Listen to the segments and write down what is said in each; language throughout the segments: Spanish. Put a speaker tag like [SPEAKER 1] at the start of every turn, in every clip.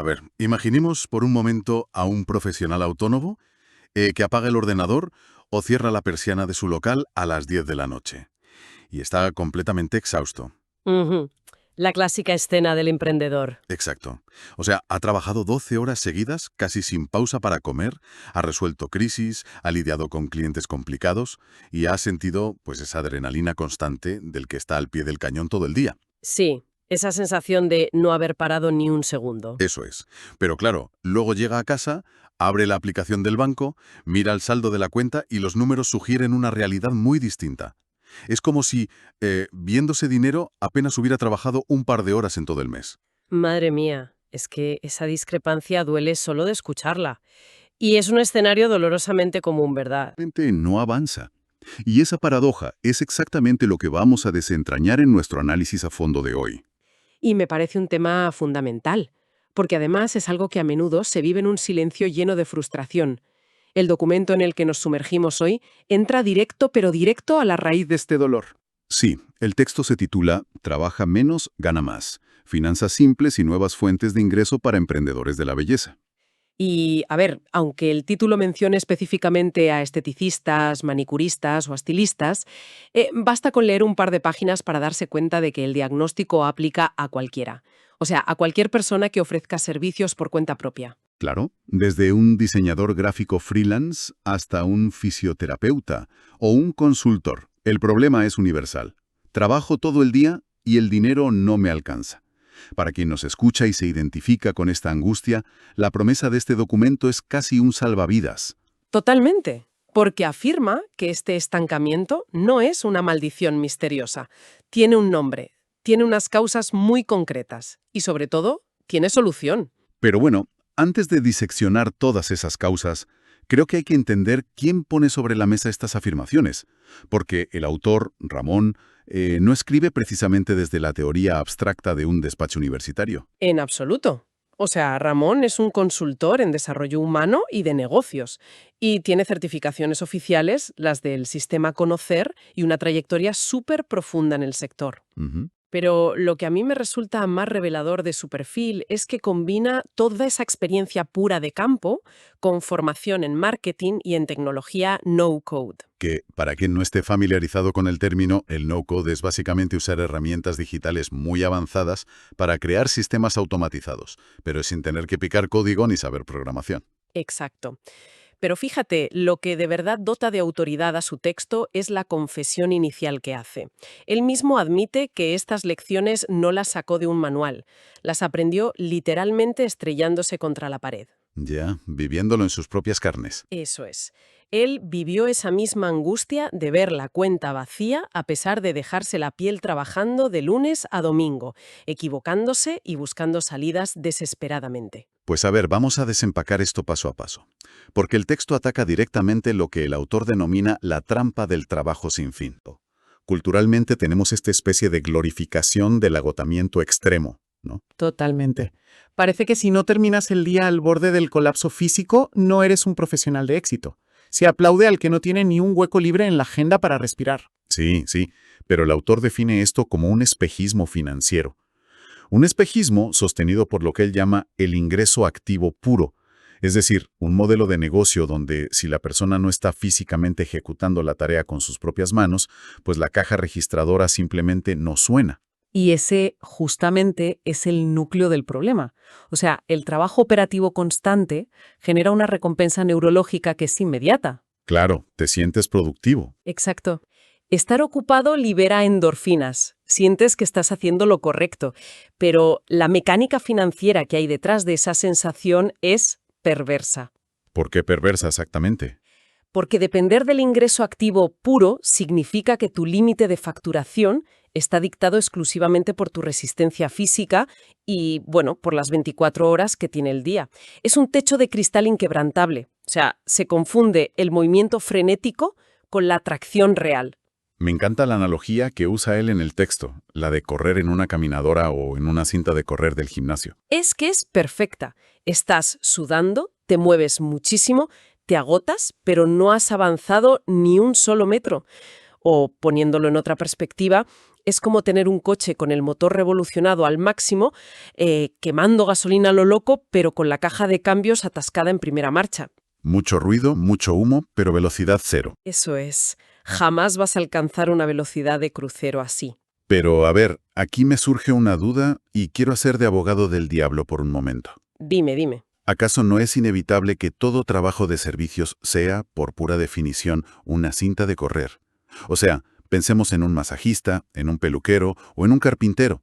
[SPEAKER 1] A ver, imaginemos por un momento a un profesional autónomo que apaga el ordenador o cierra la persiana de su local a las 10 de la noche y está completamente exhausto.
[SPEAKER 2] Ujú. La clásica escena del emprendedor.
[SPEAKER 1] Exacto. O sea, ha trabajado 12 horas seguidas, casi sin pausa para comer, ha resuelto crisis, ha lidiado con clientes complicados y ha sentido, pues, esa adrenalina constante del que está al pie del cañón todo el día.
[SPEAKER 2] Sí, esa sensación de no haber parado ni un segundo.
[SPEAKER 1] Eso es. Pero claro, luego llega a casa, abre la aplicación del banco, mira el saldo de la cuenta y los números sugieren una realidad muy distinta. Es como si, viéndose dinero, apenas hubiera trabajado un par de horas en todo el mes.
[SPEAKER 2] Madre mía, es que esa discrepancia duele solo de escucharla. Y es un escenario dolorosamente común, ¿verdad?
[SPEAKER 3] Realmente no avanza. Y esa paradoja es exactamente lo que vamos a desentrañar en nuestro análisis a fondo de hoy.
[SPEAKER 4] Y me parece un tema fundamental, porque además es algo que a menudo se vive en un silencio lleno de frustración. El documento en el que nos sumergimos hoy entra directo, pero directo a la raíz de este dolor.
[SPEAKER 3] Sí, el texto se titula Trabaja menos, gana más. Finanzas simples y nuevas fuentes de ingreso para emprendedores de la belleza.
[SPEAKER 4] Y, a ver, aunque el título mencione específicamente a esteticistas, manicuristas o estilistas, basta con leer un par de páginas para darse cuenta de que el diagnóstico aplica a cualquiera. O sea, a cualquier persona que ofrezca servicios por cuenta propia.
[SPEAKER 3] Claro, desde un diseñador gráfico freelance hasta un fisioterapeuta o un consultor. El problema es universal. Trabajo todo el día y el dinero no me alcanza. Para quien nos escucha y se identifica con esta angustia, la promesa de este documento es casi un salvavidas.
[SPEAKER 4] Totalmente, porque afirma que este estancamiento no es una maldición misteriosa. Tiene un nombre, tiene unas causas muy concretas y, sobre todo, tiene solución.
[SPEAKER 3] Pero bueno, antes de diseccionar todas esas causas, creo que hay que entender quién pone sobre la mesa estas afirmaciones, porque el autor, Ramón, no escribe precisamente desde la teoría abstracta de un despacho universitario.
[SPEAKER 4] En absoluto. O sea, Ramón es un consultor en desarrollo humano y de negocios, y tiene certificaciones oficiales, las del sistema Conocer, y una trayectoria súper profunda en el sector.
[SPEAKER 3] Ujú.
[SPEAKER 4] Pero lo que a mí me resulta más revelador de su perfil es que combina toda esa experiencia pura de campo con formación en marketing y en tecnología no-code.
[SPEAKER 3] Que, para quien no esté familiarizado con el término, el no-code es básicamente usar herramientas digitales muy avanzadas para crear sistemas automatizados, pero sin tener que picar código ni saber programación.
[SPEAKER 4] Exacto. Pero fíjate, lo que de verdad dota de autoridad a su texto es la confesión inicial que hace. Él mismo admite que estas lecciones no las sacó de un manual, las aprendió literalmente estrellándose contra la pared.
[SPEAKER 3] Ya, viviéndolo en sus propias carnes.
[SPEAKER 4] Eso es. Él vivió esa misma angustia de ver la cuenta vacía a pesar de dejarse la piel trabajando de lunes a domingo, equivocándose y buscando salidas desesperadamente.
[SPEAKER 3] Pues a ver, vamos a desempacar esto paso a paso, porque el texto ataca directamente lo que el autor denomina la trampa del trabajo sin fin. Culturalmente tenemos esta especie de glorificación del agotamiento extremo, ¿no?
[SPEAKER 5] Totalmente. Parece que si no terminas el día al borde del colapso físico, no eres un profesional de éxito. Se aplaude al que no tiene ni un hueco libre en la agenda para respirar.
[SPEAKER 3] Sí, sí, pero el autor define esto como un espejismo financiero. Un espejismo sostenido por lo que él llama el ingreso activo puro, es decir, un modelo de negocio donde si la persona no está físicamente ejecutando la tarea con sus propias manos, pues la caja registradora simplemente no suena.
[SPEAKER 4] Y ese justamente es el núcleo del problema. O sea, el trabajo operativo constante genera una recompensa neurológica que es inmediata.
[SPEAKER 3] Claro, te sientes productivo.
[SPEAKER 4] Exacto. Estar ocupado libera endorfinas. Sientes que estás haciendo lo correcto. Pero la mecánica financiera que hay detrás de esa sensación es perversa.
[SPEAKER 3] ¿Por qué perversa exactamente?
[SPEAKER 4] Porque depender del ingreso activo puro significa que tu límite de facturación está dictado exclusivamente por tu resistencia física y, bueno, por las 24 horas que tiene el día. Es un techo de cristal inquebrantable. O sea, se confunde el movimiento frenético con la atracción real.
[SPEAKER 3] Me encanta la analogía que usa él en el texto, la de correr en una caminadora o en una cinta de correr del gimnasio.
[SPEAKER 4] Es que es perfecta. Estás sudando, te mueves muchísimo, te agotas, pero no has avanzado ni un solo metro. O, poniéndolo en otra perspectiva, Es como tener un coche con el motor revolucionado al máximo, quemando gasolina a lo loco, pero con la caja de cambios atascada en primera marcha.
[SPEAKER 3] Mucho ruido, mucho humo, pero velocidad cero.
[SPEAKER 4] Eso es. Jamás vas a alcanzar una velocidad de crucero así.
[SPEAKER 3] Pero, a ver, aquí me surge una duda y quiero hacer de abogado del diablo por un momento.
[SPEAKER 4] Dime.
[SPEAKER 3] ¿Acaso no es inevitable que todo trabajo de servicios sea, por pura definición, una cinta de correr? O sea, pensemos en un masajista, en un peluquero o en un carpintero.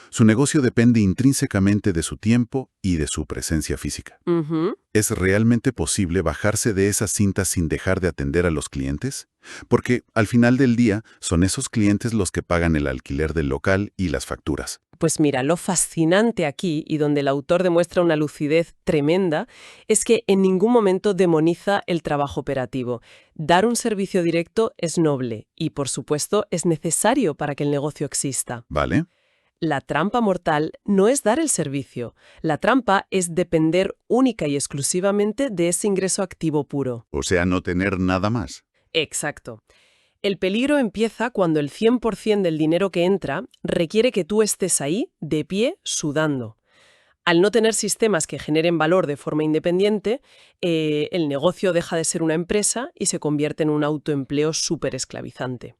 [SPEAKER 3] Su negocio depende intrínsecamente de su tiempo y de su presencia física.
[SPEAKER 4] Ujú.
[SPEAKER 3] ¿Es realmente posible bajarse de esas cintas sin dejar de atender a los clientes? Porque, al final del día, son esos clientes los que pagan el alquiler del local y las facturas.
[SPEAKER 4] Pues mira, lo fascinante aquí, y donde el autor demuestra una lucidez tremenda, es que en ningún momento demoniza el trabajo operativo. Dar un servicio directo es noble y, por supuesto, es necesario para que el negocio exista.
[SPEAKER 3] ¿Vale?
[SPEAKER 4] La trampa mortal no es dar el servicio. La trampa es depender única y exclusivamente de ese ingreso activo puro.
[SPEAKER 3] O sea, no tener nada más.
[SPEAKER 4] Exacto. El peligro empieza cuando el 100% del dinero que entra requiere que tú estés ahí, de pie, sudando. Al no tener sistemas que generen valor de forma independiente, el negocio deja de ser una empresa y se convierte en un autoempleo súper esclavizante.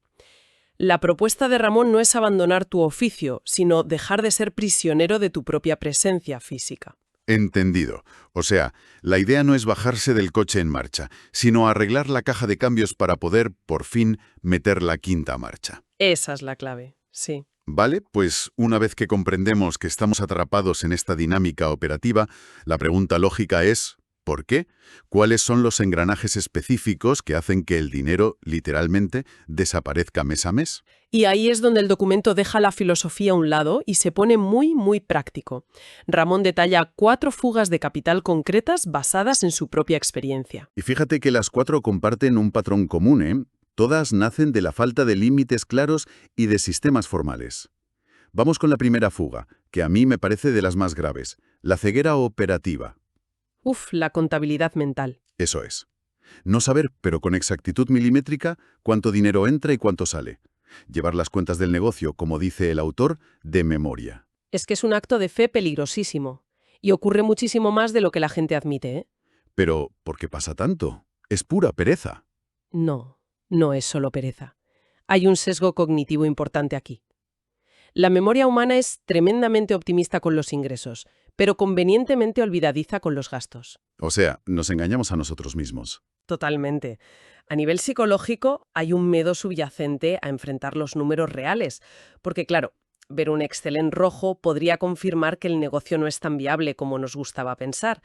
[SPEAKER 4] La propuesta de Ramón no es abandonar tu oficio, sino dejar de ser prisionero de tu propia presencia física.
[SPEAKER 1] Entendido. O sea, la idea no es bajarse del coche en marcha, sino arreglar la caja de cambios para poder, por fin, meter la quinta marcha.
[SPEAKER 4] Esa es la clave, sí.
[SPEAKER 1] Vale, pues una vez que comprendemos que estamos atrapados en esta dinámica operativa, la pregunta lógica es ¿por qué? ¿Cuáles son los engranajes específicos que hacen que el dinero, literalmente, desaparezca mes a mes?
[SPEAKER 4] Y ahí es donde el documento deja la filosofía a un lado y se pone muy práctico. Ramón detalla 4 fugas de capital concretas basadas en su propia experiencia.
[SPEAKER 1] Y fíjate que las 4 comparten un patrón común, ¿eh? Todas nacen de la falta de límites claros y de sistemas formales. Vamos con la primera fuga, que a mí me parece de las más graves, la ceguera operativa.
[SPEAKER 4] La contabilidad mental.
[SPEAKER 1] Eso es. No saber, pero con exactitud milimétrica, cuánto dinero entra y cuánto sale. Llevar las cuentas del negocio, como dice el autor, de memoria.
[SPEAKER 4] Es que es un acto de fe peligrosísimo. Y ocurre muchísimo más de lo que la gente admite, ¿eh?
[SPEAKER 1] Pero, ¿por qué pasa tanto? Es pura pereza.
[SPEAKER 4] No es solo pereza. Hay un sesgo cognitivo importante aquí. La memoria humana es tremendamente optimista con los ingresos, pero convenientemente olvidadiza con los gastos.
[SPEAKER 1] O sea, nos engañamos a nosotros mismos.
[SPEAKER 4] Totalmente. A nivel psicológico, hay un miedo subyacente a enfrentar los números reales, porque claro, ver un Excel en rojo podría confirmar que el negocio no es tan viable como nos gustaba pensar,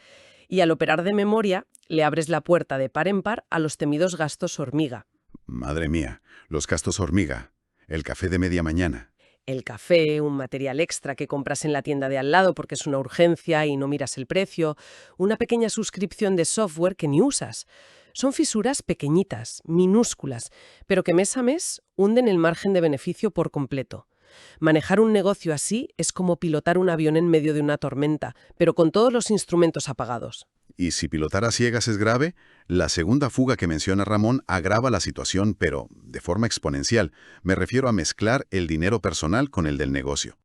[SPEAKER 4] y al operar de memoria, le abres la puerta de par en par a los temidos gastos hormiga.
[SPEAKER 1] Madre mía, los gastos hormiga, el café de media mañana.
[SPEAKER 4] El café, un material extra que compras en la tienda de al lado porque es una urgencia y no miras el precio, una pequeña suscripción de software que ni usas. Son fisuras pequeñitas, minúsculas, pero que mes a mes hunden el margen de beneficio por completo. Manejar un negocio así es como pilotar un avión en medio de una tormenta, pero con todos los instrumentos apagados.
[SPEAKER 1] Y si pilotar a ciegas es grave, la segunda fuga que menciona Ramón agrava la situación, pero de forma exponencial. Me refiero a mezclar el dinero personal con el del negocio.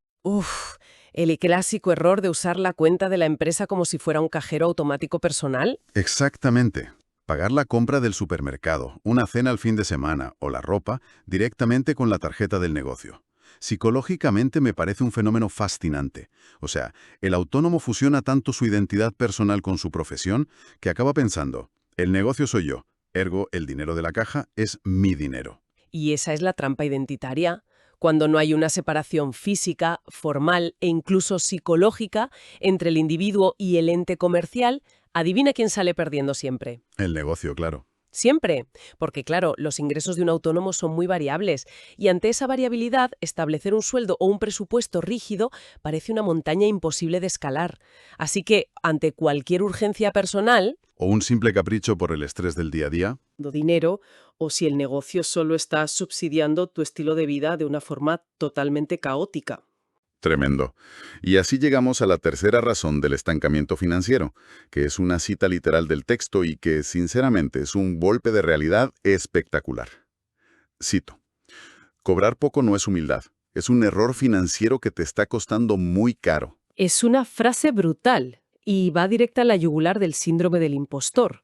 [SPEAKER 4] El clásico error de usar la cuenta de la empresa como si fuera un cajero automático personal.
[SPEAKER 1] Exactamente. Pagar la compra del supermercado, una cena al fin de semana o la ropa directamente con la tarjeta del negocio. Psicológicamente me parece un fenómeno fascinante. O sea, el autónomo fusiona tanto su identidad personal con su profesión que acaba pensando, el negocio soy yo, ergo el dinero de la caja es mi dinero.
[SPEAKER 4] Y esa es la trampa identitaria, cuando no hay una separación física, formal e incluso psicológica entre el individuo y el ente comercial. Adivina quién sale perdiendo siempre.
[SPEAKER 1] El negocio, claro.
[SPEAKER 4] Siempre, porque claro, los ingresos de un autónomo son muy variables y ante esa variabilidad, establecer un sueldo o un presupuesto rígido parece una montaña imposible de escalar. Así que, ante cualquier urgencia personal,
[SPEAKER 1] O un simple capricho por el estrés del día a día,
[SPEAKER 4] dinero, o si el negocio solo está subsidiando tu estilo de vida de una forma totalmente caótica.
[SPEAKER 1] tremendo. Y así llegamos a la tercera razón del estancamiento financiero, que es una cita literal del texto y que, sinceramente, es un golpe de realidad espectacular. Cito: cobrar poco no es humildad,
[SPEAKER 3] Es un error financiero que te está costando muy caro.
[SPEAKER 4] Es una frase brutal y va directa a la yugular del síndrome del impostor.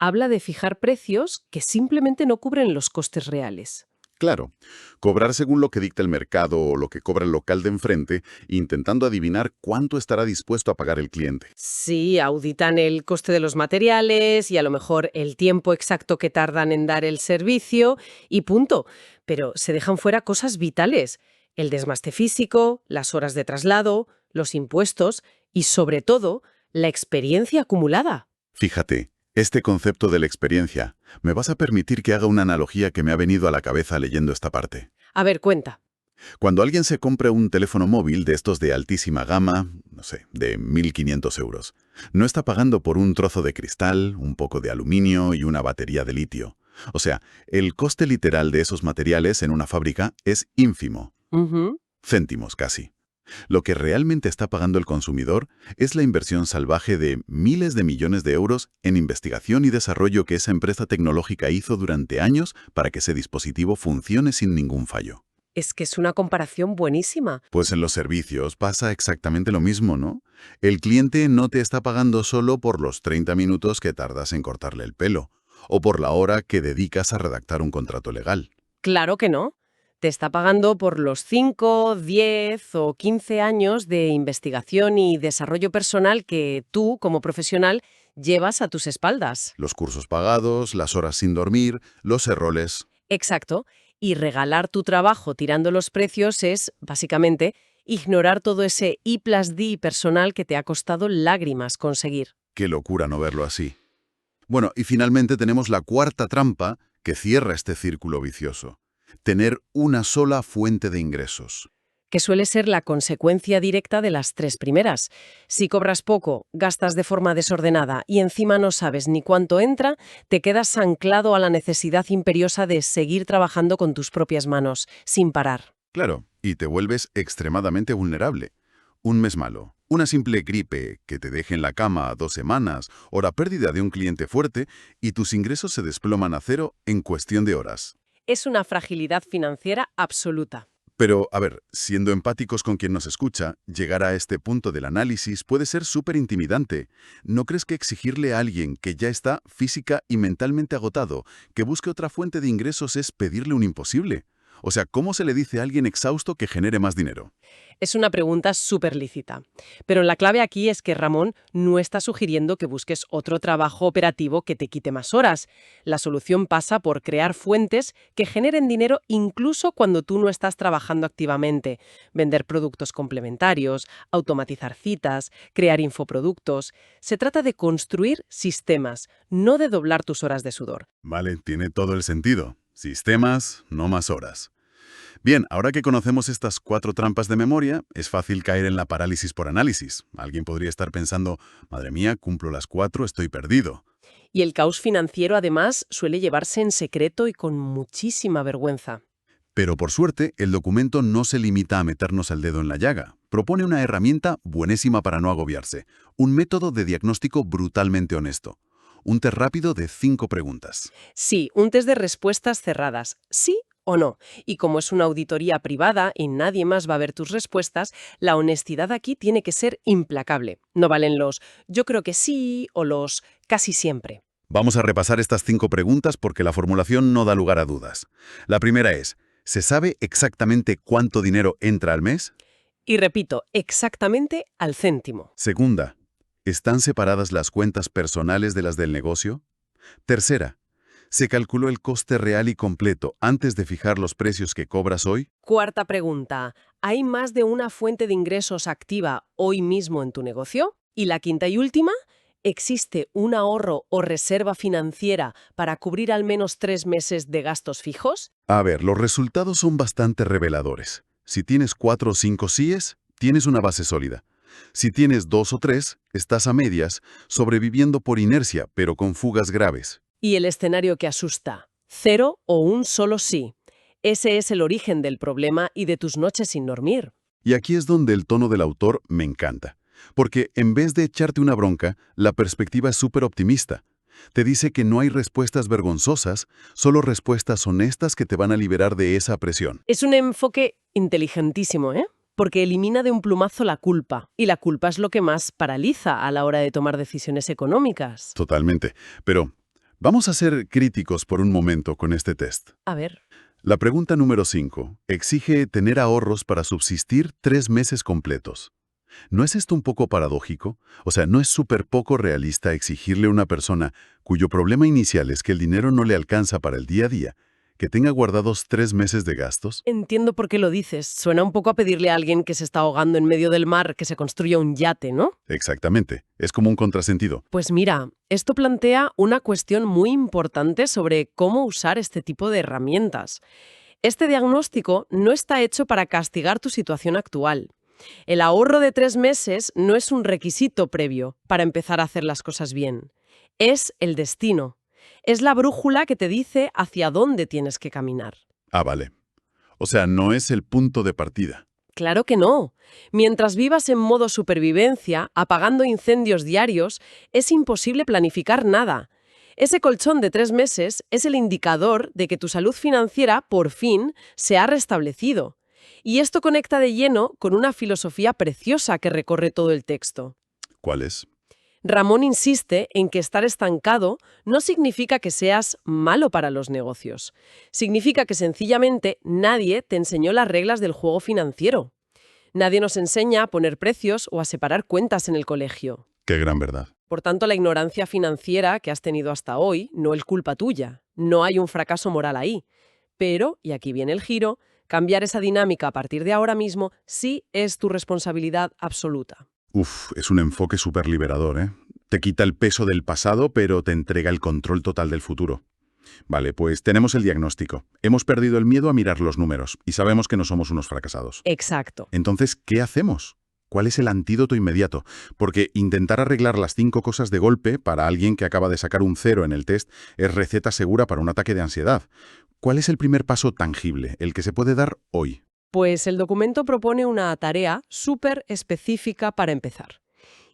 [SPEAKER 4] Habla de fijar precios que simplemente no cubren los costes reales.
[SPEAKER 3] Claro, cobrar según lo que dicta el mercado o lo que cobra el local de enfrente, intentando adivinar cuánto estará dispuesto a pagar el cliente.
[SPEAKER 2] Sí, auditan el coste de los materiales y a lo mejor el tiempo exacto que tardan en dar el servicio y punto. Pero se dejan fuera cosas vitales: el desgaste físico, las horas de traslado, los impuestos y, sobre todo, la experiencia acumulada.
[SPEAKER 3] Fíjate, este concepto de la experiencia, me vas a permitir que haga una analogía que me ha venido a la cabeza leyendo esta parte.
[SPEAKER 2] A ver, cuenta.
[SPEAKER 3] Cuando alguien se compra un teléfono móvil de estos de altísima gama, no sé, de 1.500 euros, no está pagando por un trozo de cristal, un poco de aluminio y una batería de litio. O sea, el coste literal de esos materiales en una fábrica es ínfimo,
[SPEAKER 2] Ujú.
[SPEAKER 3] céntimos casi. Lo que realmente está pagando el consumidor es la inversión salvaje de miles de millones de euros en investigación y desarrollo que esa empresa tecnológica hizo durante años para que ese dispositivo funcione sin ningún fallo.
[SPEAKER 2] Es que es una comparación buenísima.
[SPEAKER 3] Pues en los servicios pasa exactamente lo mismo, ¿no? El cliente no te está pagando solo por los 30 minutos que tardas en cortarle el pelo, o por la hora que dedicas a redactar un contrato legal.
[SPEAKER 2] Claro que no. Te está pagando por los 5, 10 o 15 años de investigación y desarrollo personal que tú, como profesional, llevas a tus espaldas.
[SPEAKER 3] Los cursos pagados, las horas sin dormir, los errores.
[SPEAKER 2] Exacto. Y regalar tu trabajo tirando los precios es, básicamente, ignorar todo ese I+D personal que te ha costado lágrimas conseguir.
[SPEAKER 3] Qué locura no verlo así. Bueno, y finalmente tenemos la cuarta trampa que cierra este círculo vicioso. Tener una sola fuente de ingresos.
[SPEAKER 2] Que suele ser la consecuencia directa de las 3 primeras. Si cobras poco, gastas de forma desordenada y encima no sabes ni cuánto entra, te quedas anclado a la necesidad imperiosa de seguir trabajando con tus propias manos, sin parar.
[SPEAKER 3] Claro, y te vuelves extremadamente vulnerable. Un mes malo, una simple gripe que te deje en la cama 2 semanas o la pérdida de un cliente fuerte y tus ingresos se desploman a cero en cuestión de horas.
[SPEAKER 2] Es una fragilidad financiera absoluta.
[SPEAKER 3] Pero, a ver, siendo empáticos con quien nos escucha, llegar a este punto del análisis puede ser súper intimidante. ¿No crees que exigirle a alguien que ya está física y mentalmente agotado que busque otra fuente de ingresos es pedirle un imposible? O sea, ¿cómo se le dice a alguien exhausto que genere más dinero?
[SPEAKER 2] Es una pregunta súper lícita. Pero la clave aquí es que Ramón no está sugiriendo que busques otro trabajo operativo que te quite más horas. La solución pasa por crear fuentes que generen dinero incluso cuando tú no estás trabajando activamente. Vender productos complementarios, automatizar citas, crear infoproductos. Se trata de construir sistemas, no de doblar tus horas de sudor.
[SPEAKER 3] Vale, tiene todo el sentido. Sistemas, no más horas. Bien, ahora que conocemos estas 4 trampas de memoria, es fácil caer en la parálisis por análisis. Alguien podría estar pensando, madre mía, cumplo las 4, estoy perdido.
[SPEAKER 2] Y el caos financiero, además, suele llevarse en secreto y con muchísima vergüenza.
[SPEAKER 3] Pero por suerte, el documento no se limita a meternos el dedo en la llaga. Propone una herramienta buenísima para no agobiarse. Un método de diagnóstico brutalmente honesto. Un test rápido de 5 preguntas.
[SPEAKER 2] Sí, un test de respuestas cerradas, sí o no. Y como es una auditoría privada y nadie más va a ver tus respuestas, la honestidad aquí tiene que ser implacable. No valen los yo creo que sí o los casi siempre.
[SPEAKER 3] Vamos a repasar estas 5 preguntas porque la formulación no da lugar a dudas. La primera es, ¿se sabe exactamente cuánto dinero entra al mes?
[SPEAKER 2] Y repito, exactamente al céntimo.
[SPEAKER 3] Segunda, ¿están separadas las cuentas personales de las del negocio? Tercera, ¿se calculó el coste real y completo antes de fijar los precios que cobras hoy?
[SPEAKER 2] Cuarta pregunta, ¿hay más de una fuente de ingresos activa hoy mismo en tu negocio? Y la quinta y última, ¿existe un ahorro o reserva financiera para cubrir al menos 3 meses de gastos fijos?
[SPEAKER 3] A ver, los resultados son bastante reveladores. Si tienes 4 o 5 síes, tienes una base sólida. Si tienes 2 o 3, estás a medias, sobreviviendo por inercia, pero con fugas graves.
[SPEAKER 2] Y el escenario que asusta, 0 o un solo sí. Ese es el origen del problema y de tus noches sin dormir.
[SPEAKER 3] Y aquí es donde el tono del autor me encanta. Porque en vez de echarte una bronca, la perspectiva es súper optimista.
[SPEAKER 1] Te dice que no hay respuestas vergonzosas, solo respuestas honestas que te van a liberar de esa presión.
[SPEAKER 2] Es un enfoque inteligentísimo, ¿eh? Porque elimina de un plumazo la culpa, y la culpa es lo que más paraliza a la hora de tomar decisiones económicas.
[SPEAKER 1] Totalmente. Pero vamos a ser críticos por un momento con este test.
[SPEAKER 2] A ver,
[SPEAKER 1] La pregunta número 5 exige tener ahorros para subsistir 3 meses completos. ¿No es esto un poco paradójico? O sea, ¿no es súper poco realista exigirle a una persona cuyo problema inicial es que el dinero no le alcanza para el día a día, que tenga guardados 3 meses de gastos?
[SPEAKER 2] entiendo por qué lo dices. Suena un poco a pedirle a alguien que se está ahogando en medio del mar que se construya un yate, ¿no?
[SPEAKER 1] Exactamente. Es como un contrasentido.
[SPEAKER 2] Pues mira, esto plantea una cuestión muy importante sobre cómo usar este tipo de herramientas. Este diagnóstico no está hecho para castigar tu situación actual. El ahorro de 3 meses no es un requisito previo para empezar a hacer las cosas bien. Es el destino. Es la brújula que te dice hacia dónde tienes que caminar.
[SPEAKER 1] Ah, vale. O sea, no es el punto de partida.
[SPEAKER 2] Claro que no. Mientras vivas en modo supervivencia, apagando incendios diarios, es imposible planificar nada. Ese colchón de 3 meses es el indicador de que tu salud financiera, por fin, se ha restablecido. Y esto conecta de lleno con una filosofía preciosa que recorre todo el texto.
[SPEAKER 1] ¿Cuál es?
[SPEAKER 2] Ramón insiste en que estar estancado no significa que seas malo para los negocios. Significa que sencillamente nadie te enseñó las reglas del juego financiero. Nadie nos enseña a poner precios o a separar cuentas en el colegio.
[SPEAKER 1] Qué gran verdad.
[SPEAKER 2] Por tanto, la ignorancia financiera que has tenido hasta hoy no es culpa tuya. No hay un fracaso moral ahí. Pero, y aquí viene el giro, cambiar esa dinámica a partir de ahora mismo sí es tu responsabilidad absoluta.
[SPEAKER 1] Uf, es un enfoque súper liberador, ¿eh? Te quita el peso del pasado, pero te entrega el control total del futuro. Vale, pues tenemos el diagnóstico. Hemos perdido el miedo a mirar los números y sabemos que no somos unos fracasados.
[SPEAKER 2] Exacto.
[SPEAKER 1] Entonces, ¿qué hacemos? ¿Cuál es el antídoto inmediato? Porque intentar arreglar las 5 cosas de golpe para alguien que acaba de sacar un 0 en el test es receta segura para un ataque de ansiedad. ¿Cuál es el primer paso tangible, el que se puede dar hoy?
[SPEAKER 2] Pues el documento propone una tarea súper específica para empezar.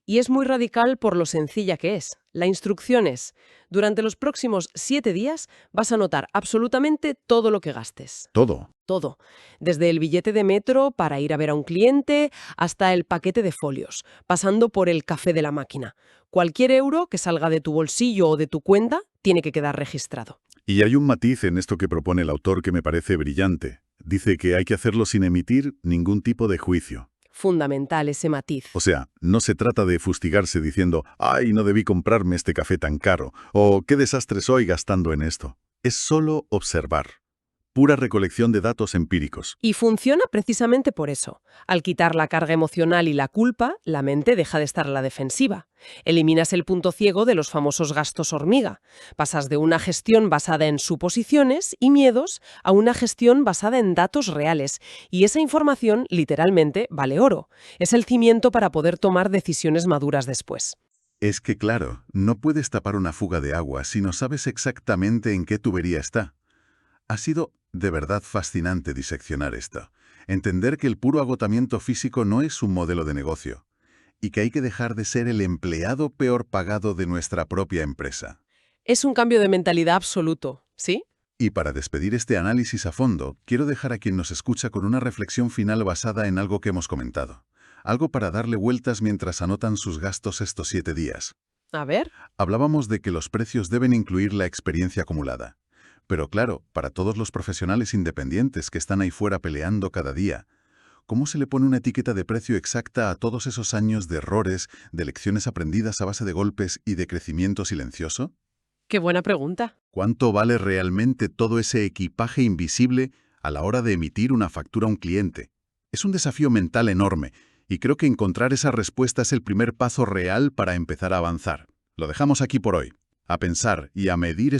[SPEAKER 2] Y es muy radical por lo sencilla que es. La instrucción es, durante los próximos 7 días vas a anotar absolutamente todo lo que gastes.
[SPEAKER 1] Todo.
[SPEAKER 2] Todo. Desde el billete de metro para ir a ver a un cliente hasta el paquete de folios, pasando por el café de la máquina. Cualquier euro que salga de tu bolsillo o de tu cuenta tiene que quedar registrado.
[SPEAKER 1] Y hay un matiz en esto que propone el autor que me parece brillante. Dice que hay que hacerlo sin emitir ningún tipo de juicio.
[SPEAKER 2] Fundamental ese matiz.
[SPEAKER 1] O sea, no se trata de fustigarse diciendo «Ay, no debí comprarme este café tan caro» o «Qué desastre soy gastando en esto». Es solo observar. Pura recolección de datos empíricos.
[SPEAKER 2] Y funciona precisamente por eso. Al quitar la carga emocional y la culpa, la mente deja de estar a la defensiva. Eliminas el punto ciego de los famosos gastos hormiga. Pasas de una gestión basada en suposiciones y miedos a una gestión basada en datos reales. Y esa información, literalmente, vale oro. Es el cimiento para poder tomar decisiones maduras después.
[SPEAKER 1] Es que claro, no puedes tapar una fuga de agua si no sabes exactamente en qué tubería está. Ha sido de verdad fascinante diseccionar esto. Entender que el puro agotamiento físico no es un modelo de negocio y que hay que dejar de ser el empleado peor pagado de nuestra propia empresa.
[SPEAKER 2] Es un cambio de mentalidad absoluto, ¿sí?
[SPEAKER 1] Y para despedir este análisis a fondo, quiero dejar a quien nos escucha con una reflexión final basada en algo que hemos comentado. Algo para darle vueltas mientras anotan sus gastos estos 7 días.
[SPEAKER 2] A ver.
[SPEAKER 1] Hablábamos de que los precios deben incluir la experiencia acumulada. Pero claro, para todos los profesionales independientes que están ahí fuera peleando cada día, ¿cómo se le pone una etiqueta de precio exacta a todos esos años de errores, de lecciones aprendidas a base de golpes y de crecimiento silencioso?
[SPEAKER 2] Qué buena pregunta.
[SPEAKER 1] ¿Cuánto vale realmente todo ese equipaje invisible a la hora de emitir una factura a un cliente? Es un desafío mental enorme, y creo que encontrar esa respuesta es el primer paso real para empezar a avanzar. Lo dejamos aquí por hoy. A pensar y a medir